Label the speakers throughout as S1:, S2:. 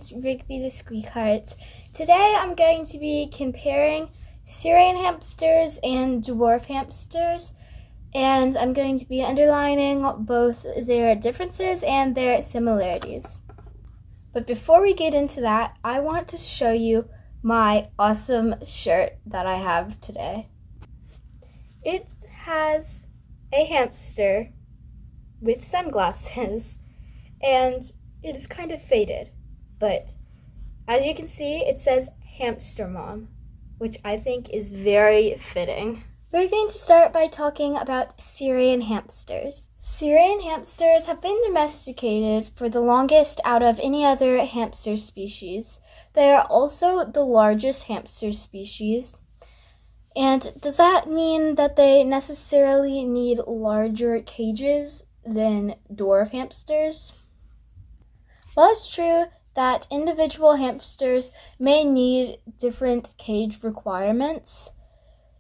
S1: it's Rigby the Squeak Heart. Today I'm going to be comparing Syrian hamsters and dwarf hamsters, and I'm going to be underlining both their differences and their similarities. But before we get into that, I want to show you my awesome shirt that I have today. It has a hamster with sunglasses, and it is kind of faded, but as you can see, it says Hamster Mom, which I think is very fitting. We're going to start by talking about Syrian hamsters. Syrian hamsters have been domesticated for the longest out of any other hamster species. They are also the largest hamster species. And does that mean that they necessarily need larger cages than dwarf hamsters? Well, it's true that individual hamsters may need different cage requirements.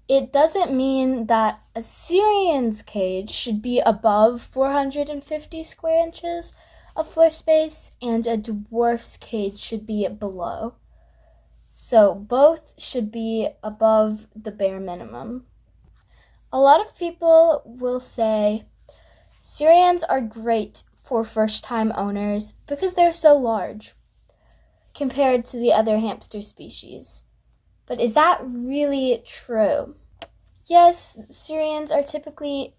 S1: It doesn't mean that a Syrian's cage should be above 450 square inches of floor space and a dwarf's cage should be below. So both should be above the bare minimum. A lot of people will say Syrians are great for first-time owners because they're so large compared to the other hamster species. But is that really true? Yes, Syrians are typically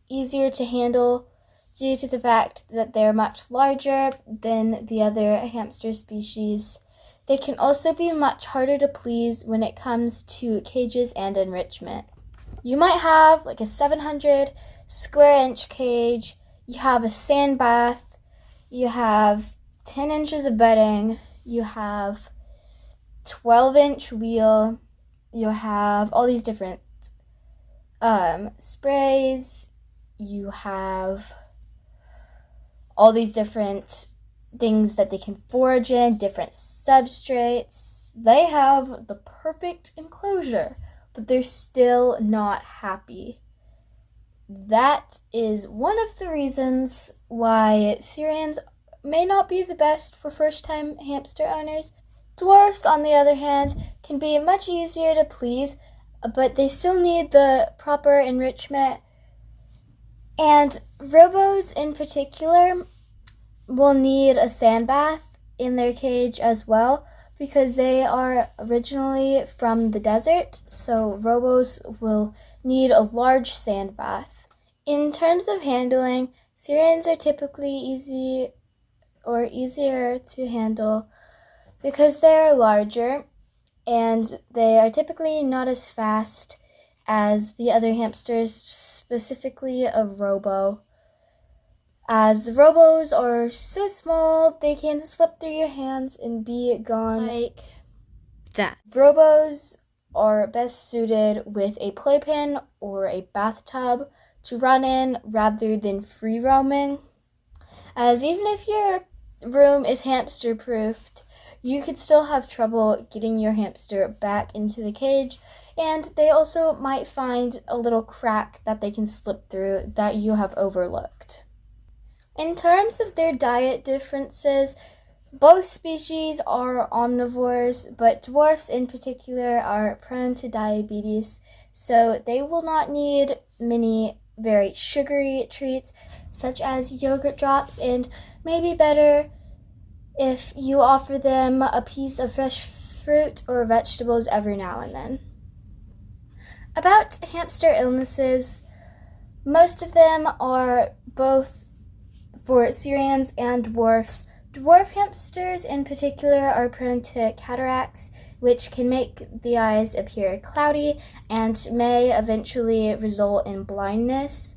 S1: easier to handle due to the fact that they're much larger than the other hamster species. They can also be much harder to please when it comes to cages and enrichment. You might have like a 700 square inch cage, you have a sand bath, you have 10 inches of bedding, you have 12-inch wheel, you have all these different sprays, you have all these different things that they can forage in, different substrates. They have the perfect enclosure, but they're still not happy. That is one of the reasons why Syrians may not be the best for first-time hamster owners. Dwarfs, on the other hand, can be much easier to please, but they still need the proper enrichment. And robos in particular will need a sand bath in their cage as well because they are originally from the desert, so robos will need a large sand bath. In terms of handling, Syrians are typically easier to handle because they are larger and they are typically not as fast as the other hamsters, specifically a robo. As the robos are so small, they can slip through your hands and be gone like that. Robos are best suited with a playpen or a bathtub to run in rather than free roaming. As even if your room is hamster proofed, you could still have trouble getting your hamster back into the cage, and they also might find a little crack that they can slip through that you have overlooked. In terms of their diet differences, both species are omnivores, but dwarfs in particular are prone to diabetes, so they will not need many very sugary treats such as yogurt drops, and maybe better if you offer them a piece of fresh fruit or vegetables every now and then. About hamster illnesses, most of them are both for Syrians and dwarfs. Dwarf hamsters in particular are prone to cataracts, which can make the eyes appear cloudy and may eventually result in blindness,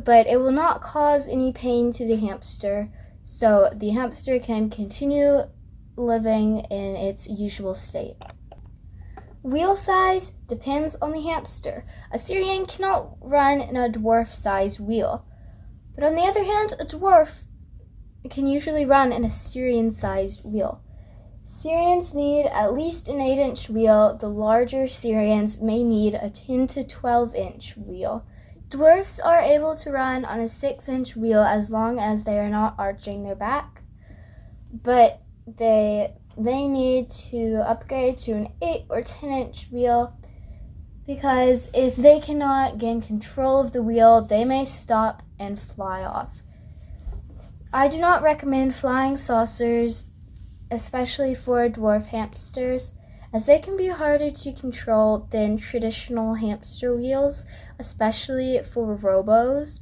S1: but it will not cause any pain to the hamster, so the hamster can continue living in its usual state. Wheel size depends on the hamster. A Syrian cannot run in a dwarf-sized wheel, but on the other hand, a dwarf can usually run in a Syrian-sized wheel. Syrians need at least an 8-inch wheel. The larger Syrians may need a 10 to 12-inch wheel. Dwarfs are able to run on a 6-inch wheel as long as they are not arching their back, but they need to upgrade to an 8 or 10-inch wheel, because if they cannot gain control of the wheel, they may stop and fly off. I do not recommend flying saucers, especially for dwarf hamsters, as they can be harder to control than traditional hamster wheels, especially for robos.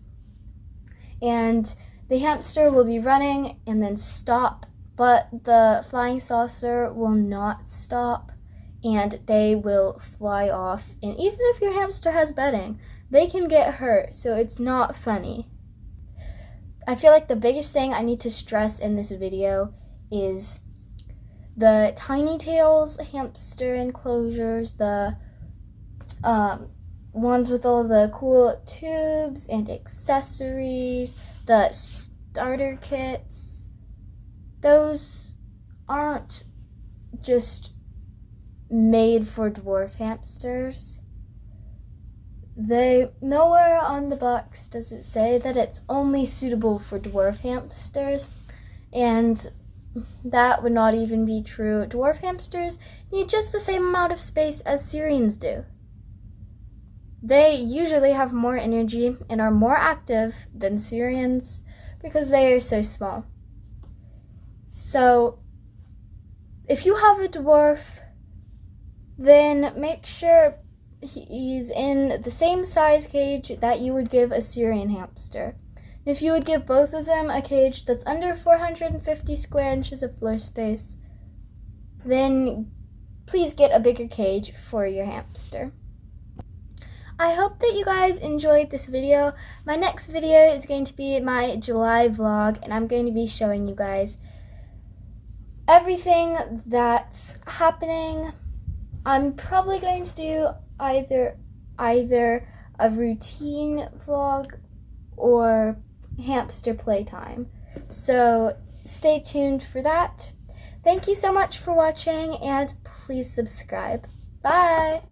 S1: And the hamster will be running and then stop, but the flying saucer will not stop, and they will fly off. And even if your hamster has bedding, they can get hurt, so it's not funny. I feel like the biggest thing I need to stress in this video is the tiny tails hamster enclosures, the ones with all the cool tubes and accessories, the starter kits. Those aren't just made for dwarf hamsters. Nowhere on the box does it say that it's only suitable for dwarf hamsters, and that would not even be true. Dwarf hamsters need just the same amount of space as Syrians do. They usually have more energy and are more active than Syrians because they are so small. So, if you have a dwarf, then make sure he's in the same size cage that you would give a Syrian hamster. If you would give both of them a cage that's under 450 square inches of floor space, then please get a bigger cage for your hamster. I hope that you guys enjoyed this video. My next video is going to be my July vlog, and I'm going to be showing you guys everything that's happening. I'm probably going to do either a routine vlog or hamster playtime. So stay tuned for that. Thank you so much for watching, and please subscribe. Bye!